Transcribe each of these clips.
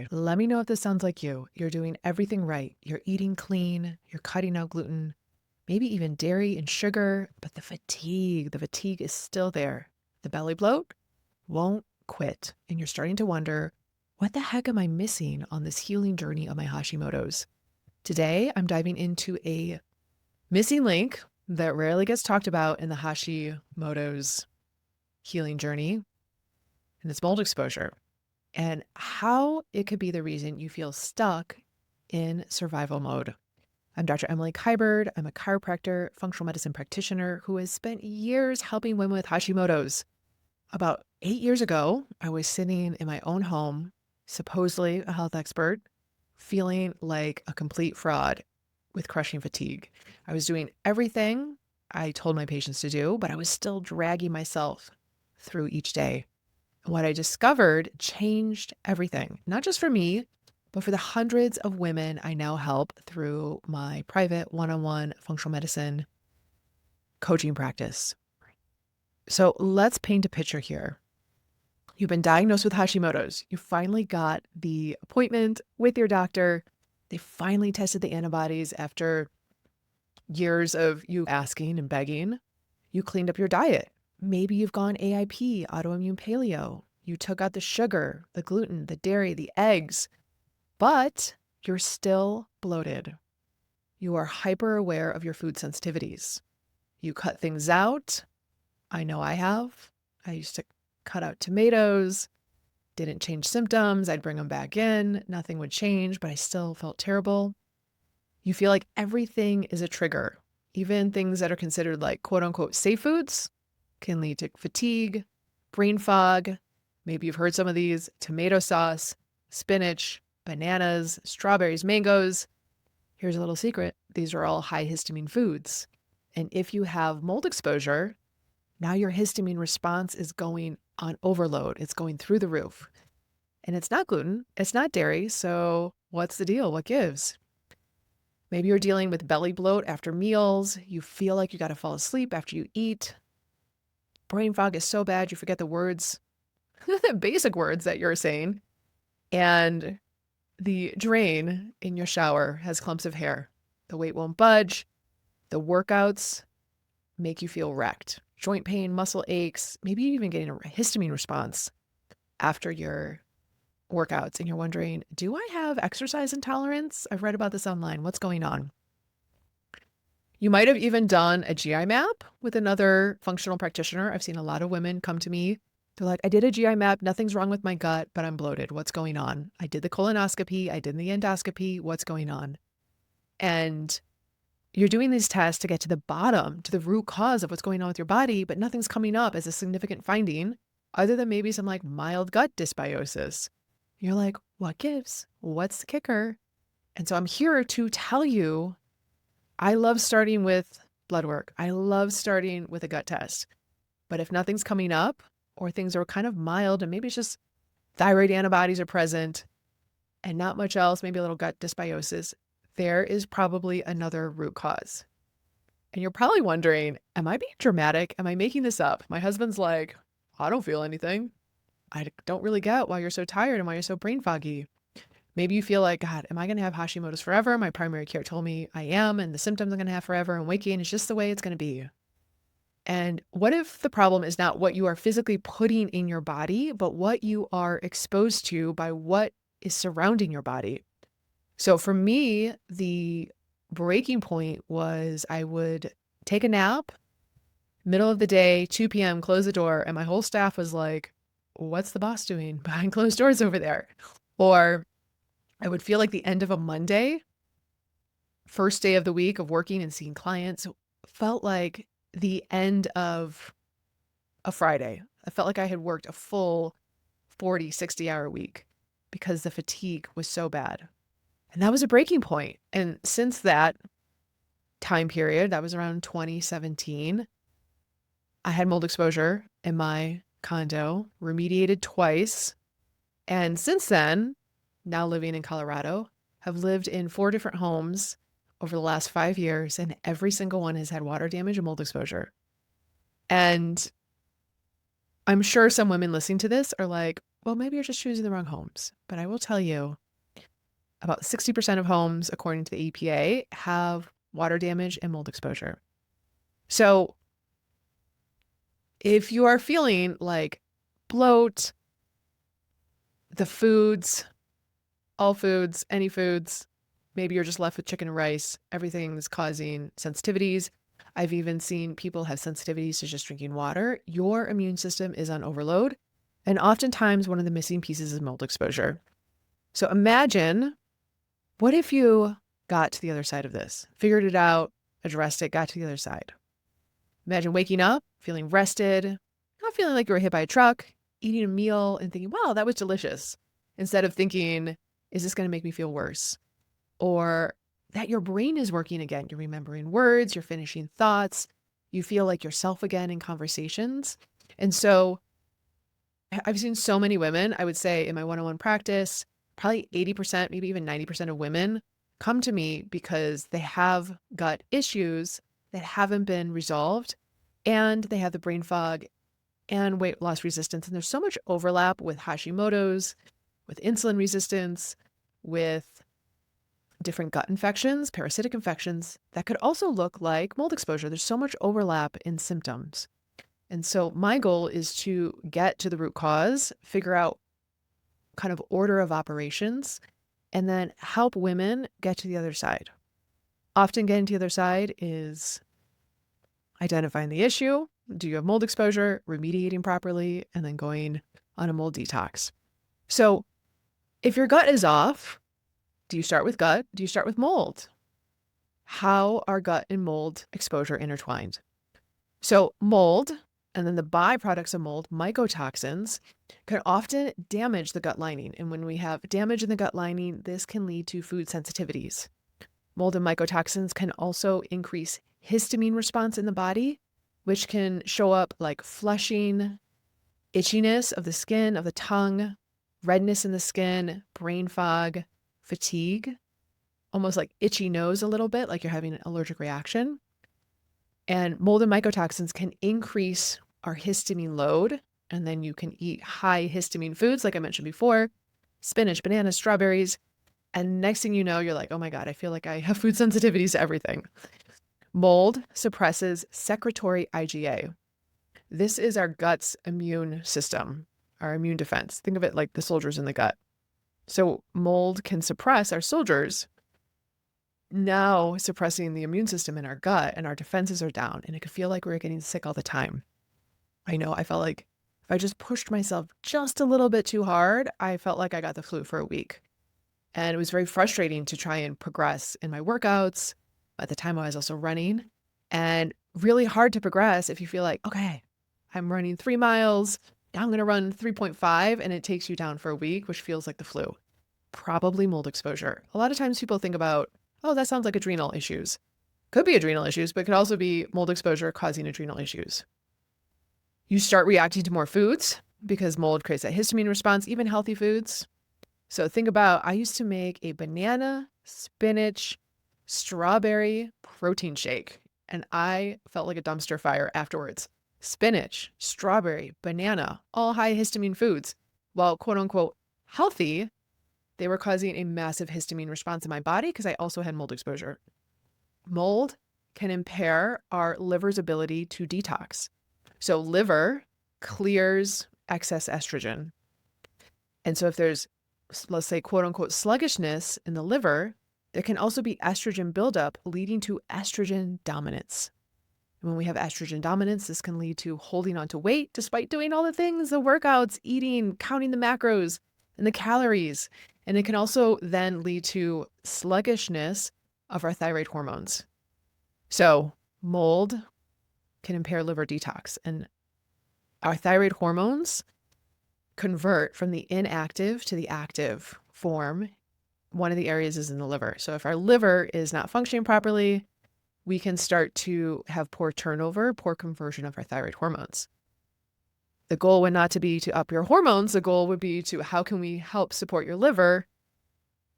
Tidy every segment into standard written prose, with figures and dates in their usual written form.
today. Let me know if this sounds like you. You're doing everything right. You're eating clean, you're cutting out gluten, maybe even dairy and sugar, but the fatigue is still there. The belly bloat won't quit. And you're starting to wonder, what the heck am I missing on this healing journey of my Hashimoto's? Today, I'm diving into a missing link that rarely gets talked about in the Hashimoto's healing journey, and it's mold exposure, and how it could be the reason you feel stuck in survival mode. I'm Dr. Emily Kiberd. I'm a chiropractor, functional medicine practitioner who has spent years helping women with Hashimoto's. About 8 years ago, I was sitting in my own home, supposedly a health expert, feeling like a complete fraud with crushing fatigue. I was doing everything I told my patients to do, but I was still dragging myself through each day. And what I discovered changed everything, not just for me, but for the hundreds of women I now help through my private one-on-one functional medicine coaching practice. So let's paint a picture here. You've been diagnosed with Hashimoto's. You finally got the appointment with your doctor. They finally tested the antibodies after years of you asking and begging. You cleaned up your diet. Maybe you've gone AIP, autoimmune paleo. You took out the sugar, the gluten, the dairy, the eggs, but you're still bloated. You are hyper aware of your food sensitivities. You cut things out. I know I have. I used to cut out tomatoes, didn't change symptoms. I'd bring them back in. Nothing would change, but I still felt terrible. You feel like everything is a trigger. Even things that are considered like quote unquote safe foods can lead to fatigue, brain fog. Maybe you've heard some of these: tomato sauce, spinach, bananas, strawberries, mangoes. Here's a little secret. These are all high histamine foods. And if you have mold exposure, now your histamine response is going on overload. It's going through the roof. And it's not gluten, it's not dairy. So what's the deal? What gives? Maybe you're dealing with belly bloat after meals. You feel like you got to fall asleep after you eat. Brain fog is so bad you forget the words, the basic words that you're saying. And the drain in your shower has clumps of hair. The weight won't budge. The workouts make you feel wrecked. Joint pain, muscle aches, maybe even getting a histamine response after your workouts. And you're wondering, do I have exercise intolerance? I've read about this online. What's going on? You might have even done a GI map with another functional practitioner. I've seen a lot of women come to me. They're like, I did a GI map. Nothing's wrong with my gut, but I'm bloated. What's going on? I did the colonoscopy. I did the endoscopy. What's going on? And you're doing these tests to get to the bottom, to the root cause of what's going on with your body, but nothing's coming up as a significant finding other than maybe some like mild gut dysbiosis. You're like, what gives? What's the kicker? And so I'm here to tell you, I love starting with blood work. I love starting with a gut test. But if nothing's coming up or things are kind of mild and maybe it's just thyroid antibodies are present and not much else, maybe a little gut dysbiosis, there is probably another root cause. And you're probably wondering, am I being dramatic? Am I making this up? My husband's like, I don't feel anything. I don't really get why you're so tired and why you're so brain foggy. Maybe you feel like, God, am I going to have Hashimoto's forever? My primary care told me I am, and the symptoms I'm going to have forever, and weight gain is just the way it's going to be. And what if the problem is not what you are physically putting in your body, but what you are exposed to by what is surrounding your body? So for me, the breaking point was I would take a nap, middle of the day, 2 p.m., close the door, and my whole staff was like, what's the boss doing behind closed doors over there? Or I would feel like the end of a Monday, first day of the week of working and seeing clients, felt like the end of a Friday. I felt like I had worked a full 40, 60-hour week because the fatigue was so bad. And that was a breaking point. And since that time period, that was around 2017, I had mold exposure in my condo, remediated twice. And since then, now living in Colorado, have lived in 4 different homes over the last 5 years, and every single one has had water damage and mold exposure. And I'm sure some women listening to this are like, Well, maybe you're just choosing the wrong homes. But I will tell you, about 60% of homes, according to the EPA, have water damage and mold exposure. So if you are feeling like bloat, the foods, all foods, any foods, maybe you're just left with chicken and rice, everything's causing sensitivities. I've even seen people have sensitivities to just drinking water. Your immune system is on overload. And oftentimes, one of the missing pieces is mold exposure. So imagine, what if you got to the other side of this, figured it out, addressed it, got to the other side? Imagine waking up, feeling rested, not feeling like you were hit by a truck, eating a meal and thinking, wow, that was delicious. Instead of thinking, is this going to make me feel worse? Or that your brain is working again. You're remembering words, you're finishing thoughts, you feel like yourself again in conversations. And so I've seen so many women, I would say in my one-on-one practice, probably 80%, maybe even 90% of women come to me because they have gut issues that haven't been resolved, and they have the brain fog and weight loss resistance. And there's so much overlap with Hashimoto's, with insulin resistance, with different gut infections, parasitic infections that could also look like mold exposure. There's so much overlap in symptoms. And so my goal is to get to the root cause, figure out kind of order of operations, and then help women get to the other side. Often getting to the other side is identifying the issue. Do you have mold exposure, remediating properly, and then going on a mold detox? So if your gut is off, do you start with gut? Do you start with mold? How are gut and mold exposure intertwined? So mold, and then the byproducts of mold, mycotoxins, can often damage the gut lining. And when we have damage in the gut lining, this can lead to food sensitivities. Mold and mycotoxins can also increase histamine response in the body, which can show up like flushing, itchiness of the skin, of the tongue, redness in the skin, brain fog, fatigue, almost like itchy nose a little bit, like you're having an allergic reaction. And mold and mycotoxins can increase our histamine load. And then you can eat high histamine foods, like I mentioned before, spinach, bananas, strawberries. And next thing you know, you're like, oh my God, I feel like I have food sensitivities to everything. Mold suppresses secretory IgA. This is our gut's immune system, our immune defense. Think of it like the soldiers in the gut. So mold can suppress our soldiers, now suppressing the immune system in our gut, and our defenses are down, and it could feel like we're getting sick all the time. I know, I felt like if I just pushed myself just a little bit too hard, I felt like I got the flu for a week. And it was very frustrating to try and progress in my workouts. At the time, I was also running, and really hard to progress if you feel like, okay, I'm running 3 miles. Now I'm going to run 3.5, and it takes you down for a week, which feels like the flu. Probably mold exposure. A lot of times people think about, oh, that sounds like adrenal issues. Could be adrenal issues, but it could also be mold exposure causing adrenal issues. You start reacting to more foods because mold creates that histamine response, even healthy foods. So think about, I used to make a banana, spinach, strawberry protein shake, and I felt like a dumpster fire afterwards. Spinach, strawberry, banana, all high histamine foods. While quote unquote healthy, they were causing a massive histamine response in my body because I also had mold exposure. Mold can impair our liver's ability to detox. So liver clears excess estrogen. And so if there's, let's say, quote unquote, sluggishness in the liver, there can also be estrogen buildup leading to estrogen dominance. And when we have estrogen dominance, this can lead to holding on to weight despite doing all the things, the workouts, eating, counting the macros and the calories. And it can also then lead to sluggishness of our thyroid hormones. So mold can impair liver detox, and our thyroid hormones convert from the inactive to the active form. One of the areas is in the liver. So if our liver is not functioning properly, we can start to have poor turnover, poor conversion of our thyroid hormones. The goal would not to be to up your hormones. The goal would be to how can we help support your liver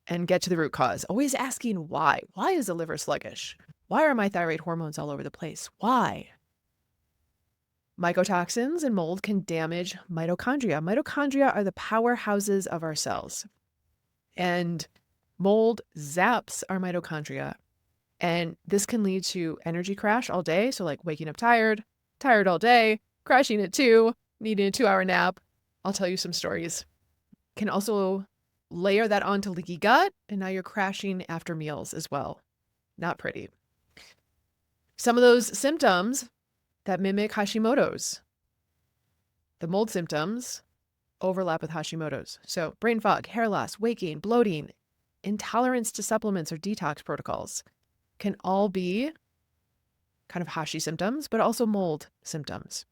and get to the root cause. Always asking why. Why is the liver sluggish? Why are my thyroid hormones all over the place? Why? Mycotoxins and mold can damage mitochondria. Mitochondria are the powerhouses of our cells. And mold zaps our mitochondria. And this can lead to energy crash all day. So like waking up tired all day, crashing at 2, needing a 2-hour nap. I'll tell you some stories. Can also layer that onto leaky gut. And now you're crashing after meals as well. Not pretty. Some of those symptoms that mimic Hashimoto's, the mold symptoms overlap with Hashimoto's. So brain fog, hair loss, waking, bloating, intolerance to supplements or detox protocols can all be kind of Hashi symptoms, but also mold symptoms.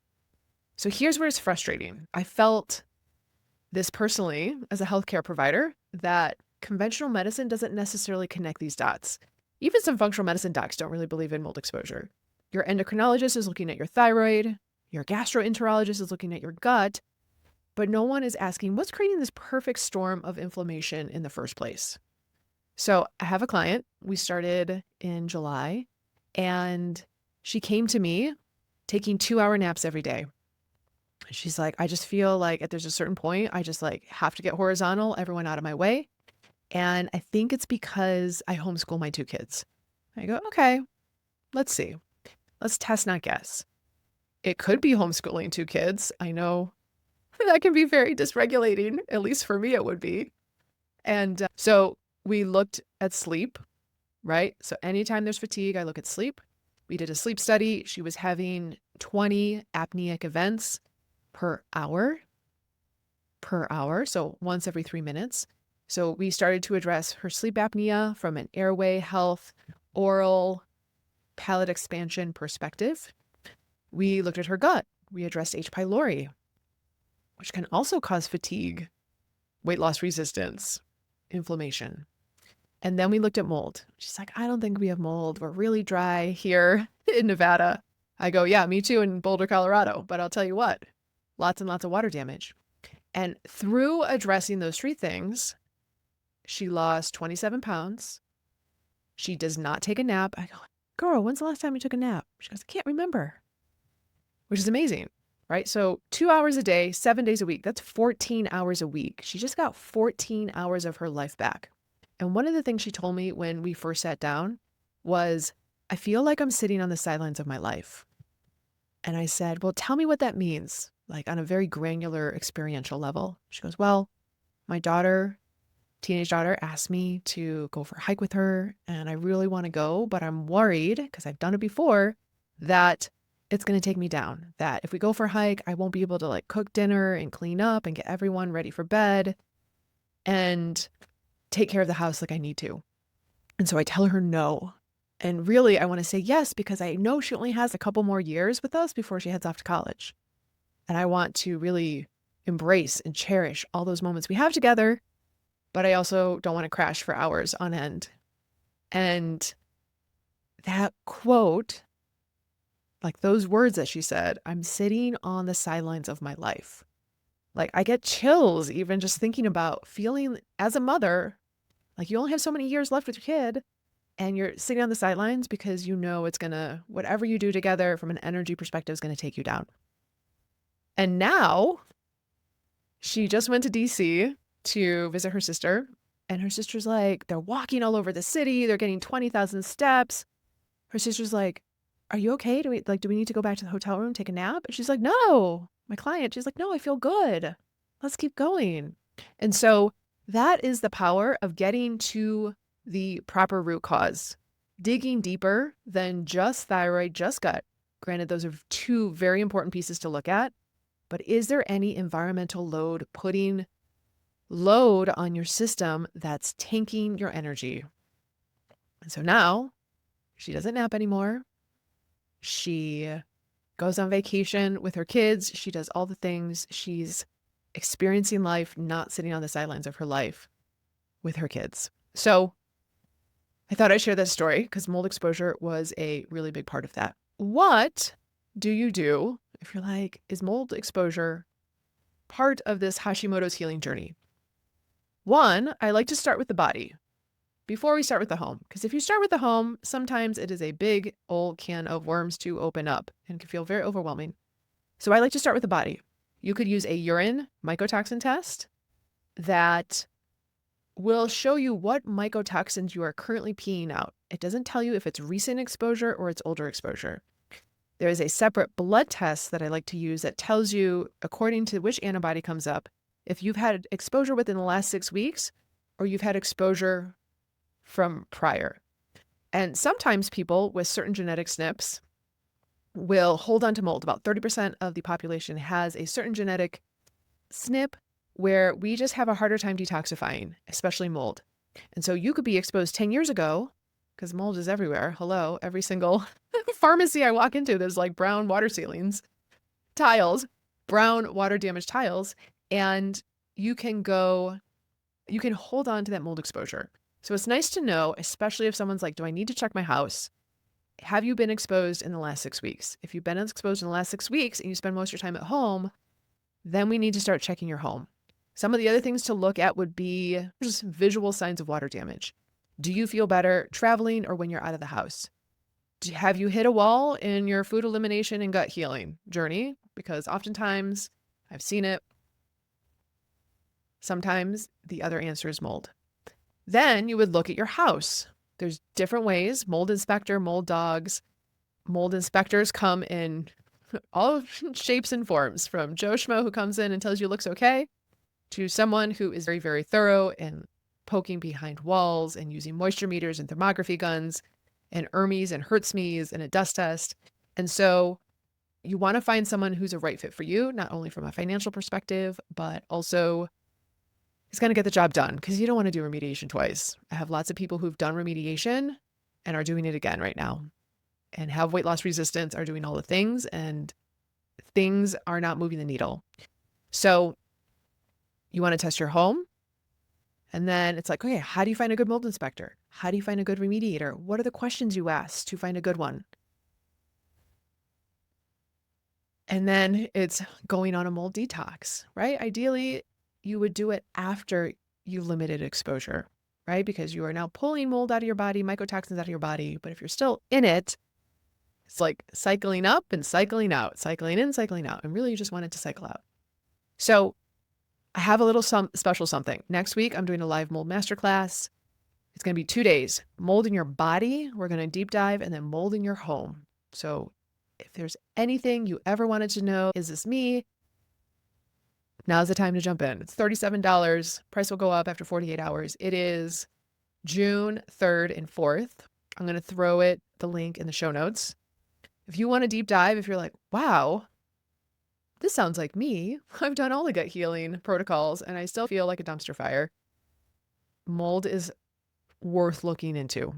So here's where it's frustrating. I felt this personally as a healthcare provider, that conventional medicine doesn't necessarily connect these dots. Even some functional medicine docs don't really believe in mold exposure. Your endocrinologist is looking at your thyroid, your gastroenterologist is looking at your gut, but no one is asking what's creating this perfect storm of inflammation in the first place. So I have a client, we started in July, and she came to me taking 2-hour naps every day. She's like, I just feel like there's a certain point, I just like have to get horizontal, everyone out of my way. And I think it's because I homeschool my 2 kids. I go, okay, let's see. Let's test, not guess. It could be homeschooling 2 kids. I know that can be very dysregulating. At least for me, it would be. And so we looked at sleep, right? So anytime there's fatigue, I look at sleep. We did a sleep study. She was having 20 apneic events per hour, so once every 3 minutes. So we started to address her sleep apnea from an airway health, oral, palate expansion perspective. We looked at her gut. We addressed H. pylori, which can also cause fatigue, weight loss resistance, inflammation. And then we looked at mold. She's like, I don't think we have mold. We're really dry here in Nevada. I go, yeah, me too in Boulder, Colorado. But I'll tell you what, lots and lots of water damage. And through addressing those 3 things, she lost 27 pounds. She does not take a nap. I go, girl, when's the last time you took a nap? She goes, I can't remember, which is amazing, right? So 2 hours a day, 7 days a week, that's 14 hours a week. She just got 14 hours of her life back. And one of the things she told me when we first sat down was, I feel like I'm sitting on the sidelines of my life. And I said, well, tell me what that means, like on a very granular experiential level. She goes, well, my teenage daughter asked me to go for a hike with her, and I really want to go, but I'm worried because I've done it before that it's going to take me down, that if we go for a hike, I won't be able to like cook dinner and clean up and get everyone ready for bed and take care of the house like I need to. And so I tell her no. And really, I want to say yes, because I know she only has a couple more years with us before she heads off to college. And I want to really embrace and cherish all those moments we have together, but I also don't want to crash for hours on end. And that quote, like those words that she said, I'm sitting on the sidelines of my life. Like I get chills even just thinking about feeling as a mother, like you only have so many years left with your kid and you're sitting on the sidelines because you know it's gonna, whatever you do together from an energy perspective is gonna take you down. And now she just went to DC to visit her sister, and her sister's like, they're walking all over the city. They're getting 20,000 steps. Her sister's like, are you okay? Do we need to go back to the hotel room, take a nap? And she's like, no, my client. She's like, no, I feel good. Let's keep going. And so that is the power of getting to the proper root cause, digging deeper than just thyroid, just gut. Granted, those are 2 very important pieces to look at, but is there any environmental load putting load on your system that's tanking your energy? And so now she doesn't nap anymore. She goes on vacation with her kids. She does all the things. She's experiencing life, not sitting on the sidelines of her life with her kids. So I thought I'd share this story because mold exposure was a really big part of that. What do you do if you're like, is mold exposure part of this Hashimoto's healing journey? One, I like to start with the body before we start with the home. Because if you start with the home, sometimes it is a big old can of worms to open up and can feel very overwhelming. So I like to start with the body. You could use a urine mycotoxin test that will show you what mycotoxins you are currently peeing out. It doesn't tell you if it's recent exposure or it's older exposure. There is a separate blood test that I like to use that tells you, according to which antibody comes up, if you've had exposure within the last 6 weeks or you've had exposure from prior. And sometimes people with certain genetic SNPs will hold on to mold. About 30% of the population has a certain genetic SNP where we just have a harder time detoxifying, especially mold. And so you could be exposed 10 years ago because mold is everywhere. Hello, every single pharmacy I walk into, there's like brown water ceilings, tiles, brown water damaged tiles. And you can hold on to that mold exposure. So it's nice to know, especially if someone's like, do I need to check my house? Have you been exposed in the last 6 weeks? If you've been exposed in the last 6 weeks and you spend most of your time at home, then we need to start checking your home. Some of the other things to look at would be just visual signs of water damage. Do you feel better traveling or when you're out of the house? Have you hit a wall in your food elimination and gut healing journey? Because oftentimes I've seen it. Sometimes the other answer is mold. Then you would look at your house. There's different ways. Mold inspector, mold dogs. Mold inspectors come in all shapes and forms, from Joe Schmo who comes in and tells you it looks okay, to someone who is very, very thorough and poking behind walls and using moisture meters and thermography guns and ERMIs and Hertzme's and a dust test. And so you want to find someone who's a right fit for you, not only from a financial perspective, but also is going to get the job done, because you don't want to do remediation twice. I have lots of people who've done remediation and are doing it again right now and have weight loss resistance, are doing all the things, and things are not moving the needle. So you want to test your home. And then it's like, okay, how do you find a good mold inspector? How do you find a good remediator? What are the questions you ask to find a good one? And then it's going on a mold detox, right? Ideally, you would do it after you limited exposure, right? Because you are now pulling mold out of your body, mycotoxins out of your body. But if you're still in it, it's like cycling up and cycling out, cycling in, cycling out. And really, you just want it to cycle out. So I have a little special something. Next week, I'm doing a live Mold Masterclass. It's going to be 2 days. Mold in your body, we're going to deep dive, and then mold in your home. So if there's anything you ever wanted to know, is this me? Now's the time to jump in. It's $37. Price will go up after 48 hours. It is June 3rd and 4th. I'm going to throw the link in the show notes. If you want a deep dive, if you're like, wow, this sounds like me. I've done all the gut healing protocols and I still feel like a dumpster fire. Mold is worth looking into.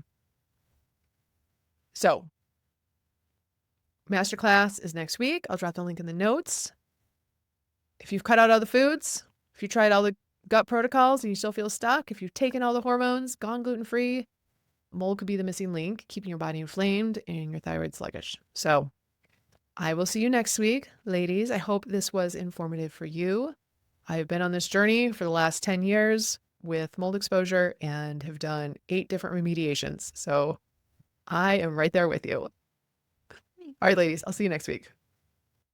So, masterclass is next week. I'll drop the link in the notes. If you've cut out all the foods, if you tried all the gut protocols and you still feel stuck, if you've taken all the hormones, gone gluten-free, mold could be the missing link, keeping your body inflamed and your thyroid sluggish. So I will see you next week, ladies. I hope this was informative for you. I've been on this journey for the last 10 years with mold exposure and have done 8 different remediations. So I am right there with you. All right, ladies, I'll see you next week.